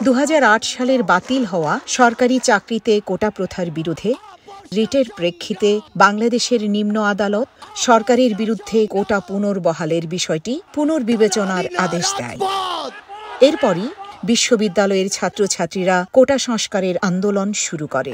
2008 সালের বাতিল হওয়া সরকারি চাকরিতে কোটা প্রথার বিরুদ্ধে রিটের প্রেক্ষিতে বাংলাদেশের নিম্ন আদালত সরকারের বিরুদ্ধে কোটা পুনর্বহালের বিষয়টি পুনর্বিবেচনার আদেশ দেয়। এরপরই বিশ্ববিদ্যালয়ের ছাত্রছাত্রীরা কোটা সংস্কারের আন্দোলন শুরু করে।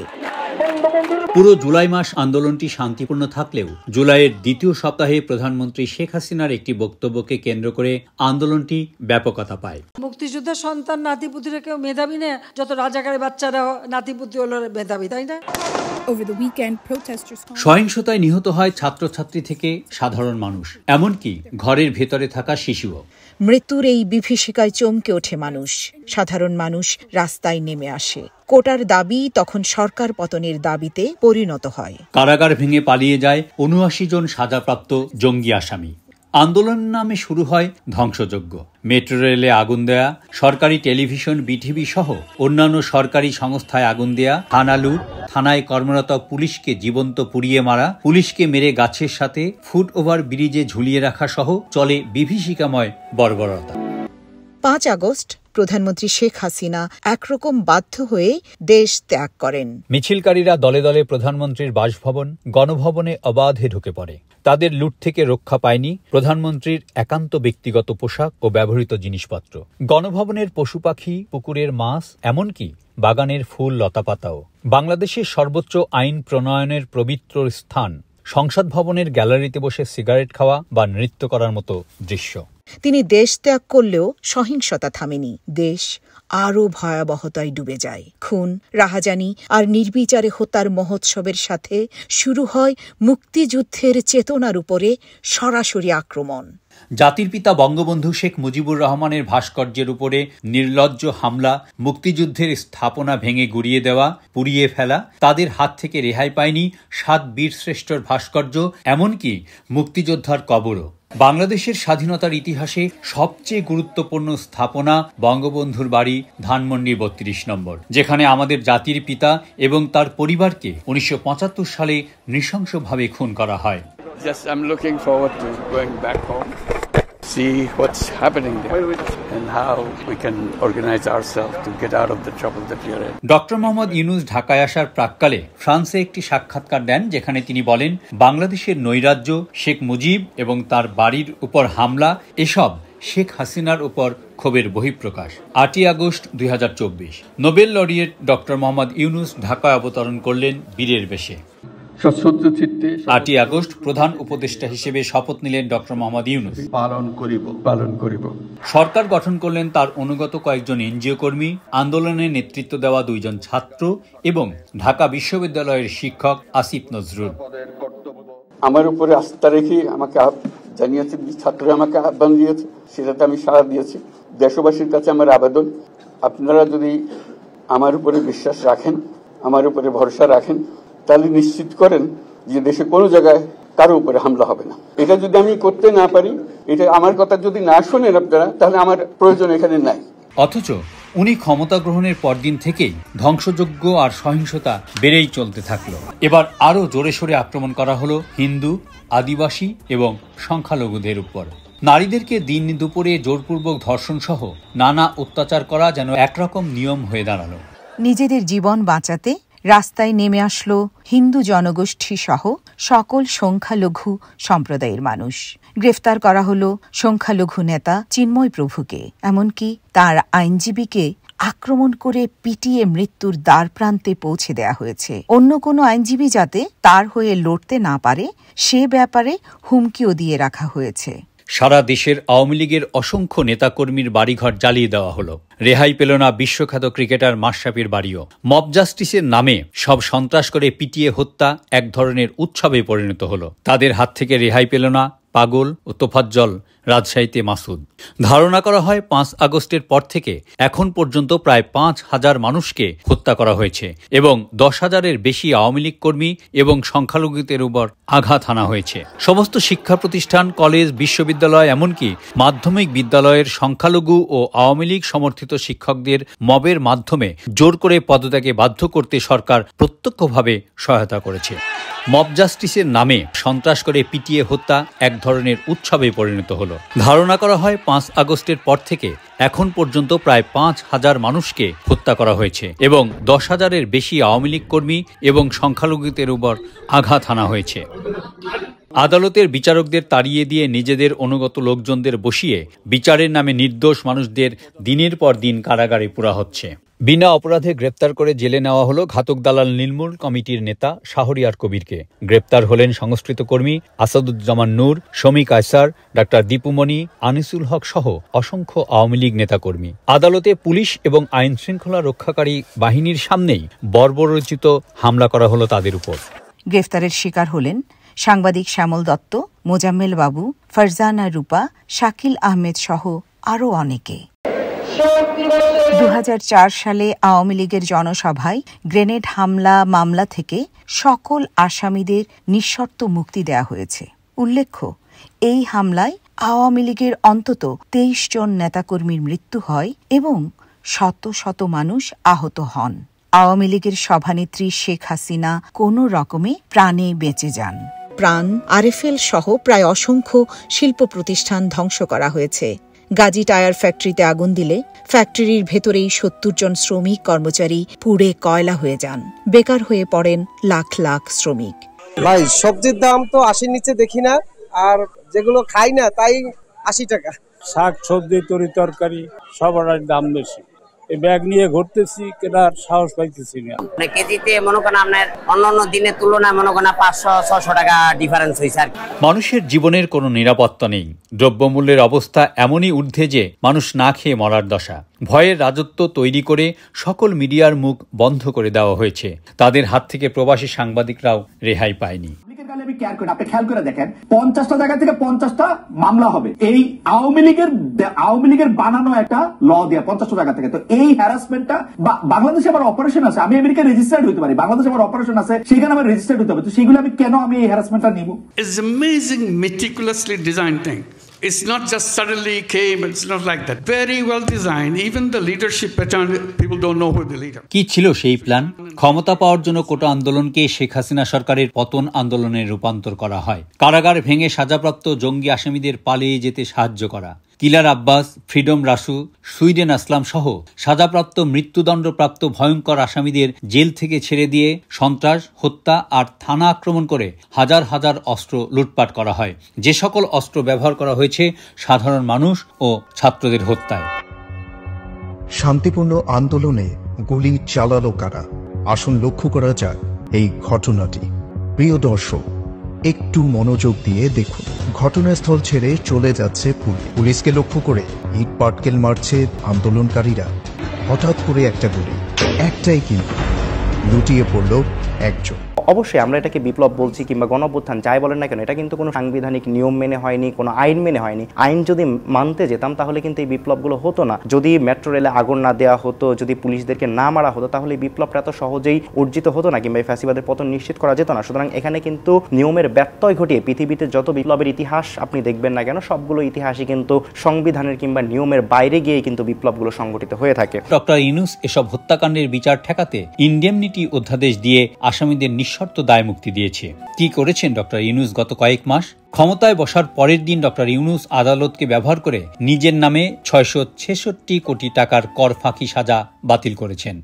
পুরো জুলাই মাস আন্দোলনটি শান্তিপূর্ণ থাকলেও জুলাইয়ের দ্বিতীয় সপ্তাহে প্রধানমন্ত্রী শেখ হাসিনার একটি বক্তব্যকে কেন্দ্র করে আন্দোলনটি ব্যাপকতা পায়। মুক্তিযোদ্ধার সন্তান নাতিপুতিরা কেউ মেধাবী না, যত রাজাকারের বাচ্চারা নাতিপুতি হলো মেধাবী, তাই না? সহিংসতায় নিহত হয় ছাত্রছাত্রী থেকে সাধারণ মানুষ, এমনকি ঘরের ভেতরে থাকা শিশুও। মৃত্যুর এই বিভীষিকায় চমকে ওঠে মানুষ। সাধারণ মানুষ রাস্তায় নেমে আসে। কোটার দাবি তখন সরকার পতনের দাবিতে পরিণত হয়। কারাগার ভেঙে পালিয়ে যায় ৭৯ জন সাজাপ্রাপ্ত জঙ্গি আসামি। আন্দোলন নামে শুরু হয় ধ্বংসযজ্ঞ, মেট্রো রেলে আগুন দেয়া, সরকারি টেলিভিশন বিটিভি সহ অন্যান্য সরকারি সংস্থায় আগুন দেয়া, থানা লুট, থানায় কর্মরত পুলিশকে জীবন্ত পুড়িয়ে মারা, পুলিশকে মেরে গাছের সাথে ফুটওভার ব্রিজে ঝুলিয়ে রাখা সহ চলে বিভীষিকাময় বর্বরতা। 5 আগস্ট প্রধানমন্ত্রী শেখ হাসিনা একরকম বাধ্য হয়ে দেশ ত্যাগ করেন। মিছিলকারীরা দলে দলে প্রধানমন্ত্রীর বাসভবন, গণভবনে অবাধে ঢুকে পড়ে। তাদের লুট থেকে রক্ষা পায়নি প্রধানমন্ত্রীর একান্ত ব্যক্তিগত পোশাক ও ব্যবহৃত জিনিসপত্র, গণভবনের পশু পাখি, পুকুরের মাছ, এমনকি বাগানের ফুল লতাপাতাও। বাংলাদেশের সর্বোচ্চ আইন প্রণয়নের পবিত্র স্থান সংসদ ভবনের গ্যালারিতে বসে সিগারেট খাওয়া বা নৃত্য করার মতো দৃশ্য। তিনি দেশ ত্যাগ করলেও সহিংসতা থামেনি। দেশ আরও ভয়াবহতায় ডুবে যায়। খুন, রাহাজানি আর নির্বিচারে হত্যার মহোৎসবের সাথে শুরু হয় মুক্তিযুদ্ধের চেতনার উপরে সরাসরি আক্রমণ। জাতির পিতা বঙ্গবন্ধু শেখ মুজিবুর রহমানের ভাস্কর্যের উপরে নির্লজ্জ হামলা, মুক্তিযুদ্ধের স্থাপনা ভেঙে গুড়িয়ে দেওয়া, পুড়িয়ে ফেলা, তাদের হাত থেকে রেহাই পায়নি 7 বীরশ্রেষ্ঠর ভাস্কর্য, এমনকি মুক্তিযোদ্ধার কবরও। বাংলাদেশের স্বাধীনতার ইতিহাসে সবচেয়ে গুরুত্বপূর্ণ স্থাপনা বঙ্গবন্ধুর বাড়ি, ধানমন্ডি 32 নম্বর, যেখানে আমাদের জাতির পিতা এবং তার পরিবারকে 1975 সালে নৃশংসভাবে খুন করা হয়। Just I'm looking forward to going back home, see what's happening there and how we can organize ourselves to get out of the trouble that we are in. Doctor Mohammad Yunus ঢাকায় আসার প্রাক্কালে ফ্রান্সে একটি সাক্ষাৎকার দেন, যেখানে তিনি বলেন, বাংলাদেশের নৈরাজ্য, শেখ মুজিব এবং তার বাড়ির উপর হামলা, এসব শেখ হাসিনার উপর ক্ষোভের বহিঃপ্রকাশ। 8 August 2024 Nobel laureate doctor Mohammad Yunus ঢাকায় অবতরণ করলেন বীরের বেশে। 8 আগস্ট প্রধান উপদেষ্টা হিসেবে শপথ নিলেন ডক্টর মোহাম্মদ ইউনূস। পালন করিব। সরকার গঠন করলেন তার অনুগত কয়েকজন এনজিও কর্মী, আন্দোলনে নেতৃত্ব দেওয়া 2 জন ছাত্র এবং ঢাকা বিশ্ববিদ্যালয়ের শিক্ষক আসিফ নজরুল। আমার উপরে আস্থা রেখে আমাকে জানিয়েছে, ছাত্ররা আমাকে আহ্বান দিয়েছে, সেটাতে আমি সাড়া দিয়েছি। দেশবাসীর কাছে আমার আবেদন, আপনারা যদি আমার উপরে বিশ্বাস রাখেন, আমার উপরে ভরসা রাখেন, তাহলে নিশ্চিত করেন যে দেশে কোনো জায়গায় কারো উপরে হামলা হবে না। এটা যদি আমি করতে না পারি, এটা আমার কথা যদি না শোনেন আপনারা, তাহলে আমার প্রয়োজন এখানে নাই। অথচ উনি ক্ষমতা গ্রহণের পরদিন থেকেই ধ্বংসযজ্ঞ আর সহিংসতা বেড়েই চলতে থাকলো। এবার আরও জোরে সোরে আক্রমণ করা হলো হিন্দু, আদিবাসী এবং সংখ্যালঘুদের উপর। নারীদেরকে দিন দুপুরে জোরপূর্বক ধর্ষণ সহ নানা অত্যাচার করা যেন একরকম নিয়ম হয়ে দাঁড়ালো। নিজেদের জীবন বাঁচাতে রাস্তায় নেমে আসলো হিন্দু জনগোষ্ঠী সহ সকল সংখ্যালঘু সম্প্রদায়ের মানুষ। গ্রেফতার করা হলো সংখ্যালঘু নেতা চিন্ময় প্রভুকে, এমনকি তার আইনজীবীকে আক্রমণ করে পিটিয়ে মৃত্যুর দ্বার প্রান্তে পৌঁছে দেয়া হয়েছে। অন্য কোনো আইনজীবী যাতে তার হয়ে লড়তে না পারে সে ব্যাপারে হুমকিও দিয়ে রাখা হয়েছে। সারা দেশের আওয়ামী লীগের অসংখ্য নেতাকর্মীর বাড়িঘর জ্বালিয়ে দেওয়া হলো। রেহাই পেল না বিশ্বখ্যাত ক্রিকেটার মাশরাফির বাড়িও। মব জাস্টিসের নামে সব সন্ত্রাস করে পিটিয়ে হত্যা এক ধরনের উৎসবে পরিণত হলো। তাদের হাত থেকে রেহাই পেল না পাগল ও তোফাজ্জল রাজশাহীতে মাসুদ। ধারণা করা হয় 5 আগস্টের পর থেকে এখন পর্যন্ত প্রায় 5,000 মানুষকে হত্যা করা হয়েছে এবং 10,000-এর বেশি আওয়ামী লীগ কর্মী এবং সংখ্যালঘুদের উপর আঘাত হানা হয়েছে। সমস্ত শিক্ষা প্রতিষ্ঠান, কলেজ, বিশ্ববিদ্যালয়, এমনকি মাধ্যমিক বিদ্যালয়ের সংখ্যালঘু ও আওয়ামী লীগ সমর্থিত শিক্ষকদের মবের মাধ্যমে জোর করে পদত্যাগে বাধ্য করতে সরকার প্রত্যক্ষভাবে সহায়তা করেছে। মব জাস্টিসের নামে সন্ত্রাস করে পিটিয়ে হত্যা এক ধরনের উৎসবে পরিণত হল। হলো। ধারণা করা হয় 5 আগস্টের পর থেকে এখন পর্যন্ত প্রায় 5,000 মানুষকে হত্যা করা হয়েছে এবং 10,000-এর বেশি আওয়ামী লীগ কর্মী এবং সংখ্যালঘুদের উপর আঘাত হানা হয়েছে। আদালতের বিচারকদের তাড়িয়ে দিয়ে নিজেদের অনুগত লোকজনদের বসিয়ে বিচারের নামে নির্দোষ মানুষদের দিনের পর দিন কারাগারে পোড়া হচ্ছে। বিনা অপরাধে গ্রেপ্তার করে জেলে নেওয়া হলো ঘাতক দালাল নির্মূল কমিটির নেতা শাহরিয়ার কবিরকে। গ্রেপ্তার হলেন সংস্কৃত কর্মী আসাদুজ্জামান নূর, শমী কায়সার, ডাক্তার দীপুমণি, আনিসুল হক সহ অসংখ্য আওয়ামী লীগ নেতাকর্মী। আদালতে পুলিশ এবং আইন শৃঙ্খলা রক্ষাকারী বাহিনীর সামনেই বর্বরোচিত হামলা করা হলো তাদের উপর। গ্রেফতারের শিকার হলেন সাংবাদিক শ্যামল দত্ত, মোজাম্মেল বাবু, ফারজানা রূপা, শাকিল আহমেদ সহ আরও অনেকে। 2004 সালে আওয়ামী লীগের জনসভায় গ্রেনেড হামলা মামলা থেকে সকল আসামিদের নিঃশর্ত মুক্তি দেয়া হয়েছে। উল্লেখ্য, এই হামলায় আওয়ামী লীগের অন্তত 23 জন নেতাকর্মীর মৃত্যু হয় এবং শত শত মানুষ আহত হন। আওয়ামী লীগের সভানেত্রী শেখ হাসিনা কোনো রকমে প্রাণে বেঁচে যান। প্রাণ, আরএফএল সহ প্রায় অসংখ্য শিল্প প্রতিষ্ঠান ধ্বংস করা হয়েছে। গাজী টায়ার ফ্যাক্টরিতে আগুন দিলে ফ্যাক্টরির ভেতরেই 70 জন শ্রমিক কর্মচারী পুড়ে কয়লা হয়ে যান। বেকার হয়ে পড়েন লাখ লাখ শ্রমিক। ভাই, সবজির দাম তো 80-র নিচে দেখি না, আর যেগুলো খাই না তাই 80 টাকা। শাক সবজি তরি তরকারি সবার দাম বেশি। এই ব্যাগ নিয়ে ঘুরতেছি, কেনার সাহস পাইতেছি না। কেজিতে মনে করেন আপনার অন্যান্য দিনের তুলনায় মনে করেন 500-600 টাকা ডিফারেন্স হয়েছে। মানুষের জীবনের কোনো নিরাপত্তা নেই। দ্রব্যমূল্যের অবস্থা এমনই ঊর্ধ্বে যে মানুষ না খেয়ে মরার দশা। ভয়ের রাজত্ব তৈরি করে সকল মিডিয়ার মুখ বন্ধ করে দেওয়া হয়েছে। তাদের হাত থেকে প্রবাসী সাংবাদিকরাও রেহাই পায়নি। আপনি খেয়াল করে দেখেন, 50টা জায়গা থেকে 50টা মামলা হবে এই আওয়ামী লীগের বানানো একটা ল দিয়ে 50টা জায়গা থেকে। তো এই হ্যারাসমেন্টটা বাংলাদেশে আমার অপারেশন আছে, আমি আমেরিকা রেজিস্টার্ড হতে পারি, বাংলাদেশে আমার অপারেশন আছে, সেখানে আমার রেজিস্টার্ড হতে হবে। তো সেগুলো আমি কেন এই হ্যারাসমেন্টটা নিব? It's amazing, meticulously designed thing. It's not just suddenly came, it's not like that. Very well designed. Even the leadership pattern, people don't know who the leader. কি ছিল সেই প্ল্যান? ক্ষমতা পাওয়ার জন্য কোটা আন্দোলনকে শেখ হাসিনা সরকারের পতন আন্দোলনে রূপান্তর করা হয়। কারাগার ভেঙে সাজাপ্রাপ্ত জঙ্গি আসামিদের পালিয়ে যেতে সাহায্য করা। কিলার আব্বাস, ফ্রিডম রাসু, সুইডেন আসলাম সহ সাজাপ্রাপ্ত মৃত্যুদণ্ডপ্রাপ্ত ভয়ঙ্কর আসামিদের জেল থেকে ছেড়ে দিয়ে সন্ত্রাস, হত্যা আর থানা আক্রমণ করে হাজার হাজার অস্ত্র লুটপাট করা হয়। যে সকল অস্ত্র ব্যবহার করা হয়েছে সাধারণ মানুষ ও ছাত্রদের হত্যায়। শান্তিপূর্ণ আন্দোলনে গুলি চালালো কারা? আসুন লক্ষ্য করা যাক এই ঘটনাটি। প্রিয় দর্শক, একটু মনোযোগ দিয়ে দেখুন। ঘটনাস্থল ছেড়ে চলে যাচ্ছে পুলিশকে লক্ষ্য করে ইট পাটকেল মারছে আন্দোলনকারীরা। হঠাৎ করে একটা গুলি, একটাই কিন্তু, লুটিয়ে পড়ল একজন। অবশ্যই আমরা এটাকে বিপ্লব বলছি কিংবা গণঅভ্যুত্থান যাই বলেন না কেন, এটা কিন্তু কোনো সাংবিধানিক নিয়ম মেনে হয়নি, কোনো আইন মেনে হয়নি। আইন যদি মানতে যেতাম তাহলে কিন্তু এই বিপ্লবগুলো হতো না। যদি মেট্রো রেলে আগুন না দেওয়া হতো, যদি পুলিশদেরকে না মারা হতো, তাহলে এই বিপ্লবটা এত সহজেই অর্জিত হতো না কিংবা এই ফ্যাসিবাদের পতন নিশ্চিত করা যেত না। সুতরাং এখানে কিন্তু নিয়মের ব্যত্যয় ঘটিয়ে পৃথিবীতে যত বিপ্লবের ইতিহাস আপনি দেখবেন না কেন, সবগুলো ইতিহাসই কিন্তু সংবিধানের কিংবা নিয়মের বাইরে গিয়ে কিন্তু বিপ্লবগুলো সংগঠিত হয়ে থাকে। ডক্টর ইউনূস এসব হত্যাকাণ্ডের বিচার ঠেকাতে ইনডেমনিটি অধ্যাদেশ দিয়ে আসামিদের নিঃশর্ত দায় মুক্তি দিয়েছে। কি করেছেন ডক্টর ইউনূস গত কয়েক মাস? ক্ষমতায় বসার পরের দিন ডক্টর ইউনূস আদালতকে ব্যবহার করে নিজের নামে 666 কোটি টাকার কর ফাঁকি সাজা বাতিল করেছেন।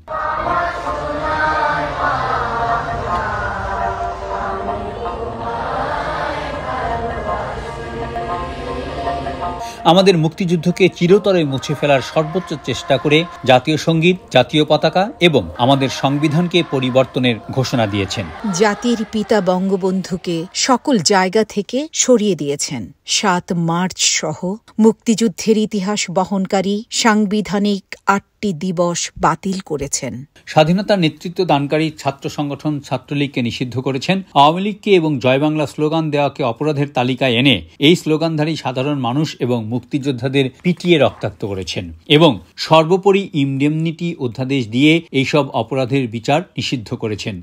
আমাদের মুক্তিযুদ্ধকে চিরতরে মুছে ফেলার সর্বোচ্চ চেষ্টা করে জাতীয় সঙ্গীত, জাতীয় পতাকা এবং আমাদের সংবিধানকে পরিবর্তনের ঘোষণা দিয়েছেন। জাতির পিতা বঙ্গবন্ধুকে সকল জায়গা থেকে সরিয়ে দিয়েছেন। 7 মার্চ সহ মুক্তিযুদ্ধের ইতিহাস বহনকারী সাংবিধানিক 8টি দিবস বাতিল করেছেন। স্বাধীনতার নেতৃত্ব দানকারী ছাত্র সংগঠন ছাত্রলীগকে নিষিদ্ধ করেছেন। আওয়ামী লীগকে এবং জয় বাংলা স্লোগান দেওয়াকে অপরাধের তালিকায় এনে এই স্লোগানধারী সাধারণ মানুষ এবং মুক্তিযোদ্ধাদের পিটিয়ে রক্তাক্ত করেছেন এবং সর্বোপরি ইনডেমনিটি অধ্যাদেশ দিয়ে এইসব অপরাধের বিচার নিষিদ্ধ করেছেন।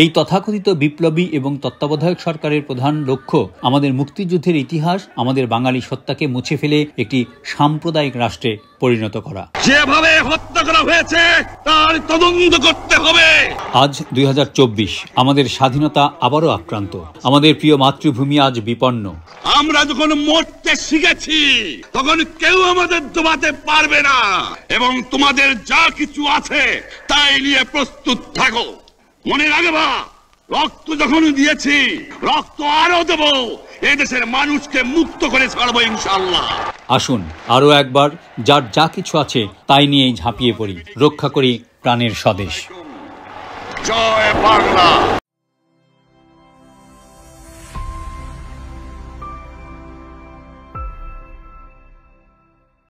এই তথাকথিত বিপ্লবী এবং তত্ত্বাবধায়ক সরকারের প্রধান লক্ষ্য আমাদের মুক্তিযুদ্ধের ইতিহাস, আমাদের বাঙালি সত্তাকে মুছে ফেলে একটি সাম্প্রদায়িক রাষ্ট্রে পরিণত করা। যেভাবে হত্যা করা হয়েছে তার তদন্ত করতে হবে। আজ 2024, আমাদের স্বাধীনতা আবারও আক্রান্ত, আমাদের প্রিয় মাতৃভূমি আজ বিপন্ন। আমরা যখন মরতে শিখেছি তখন কেউ আমাদের দবাতে পারবে না, এবং তোমাদের যা কিছু আছে তাই নিয়ে প্রস্তুত থাকো। মনে রাখবা, রক্ত যখন দিয়েছি রক্ত আরো দেব, এই দেশের মানুষকে মুক্ত করে ছাড়বো ইনশাআল্লাহ। আসুন আরো একবার যার যা কিছু আছে তাই নিয়েই ঝাঁপিয়ে পড়ি, রক্ষা করি প্রাণের স্বদেশ। জয় বাংলা।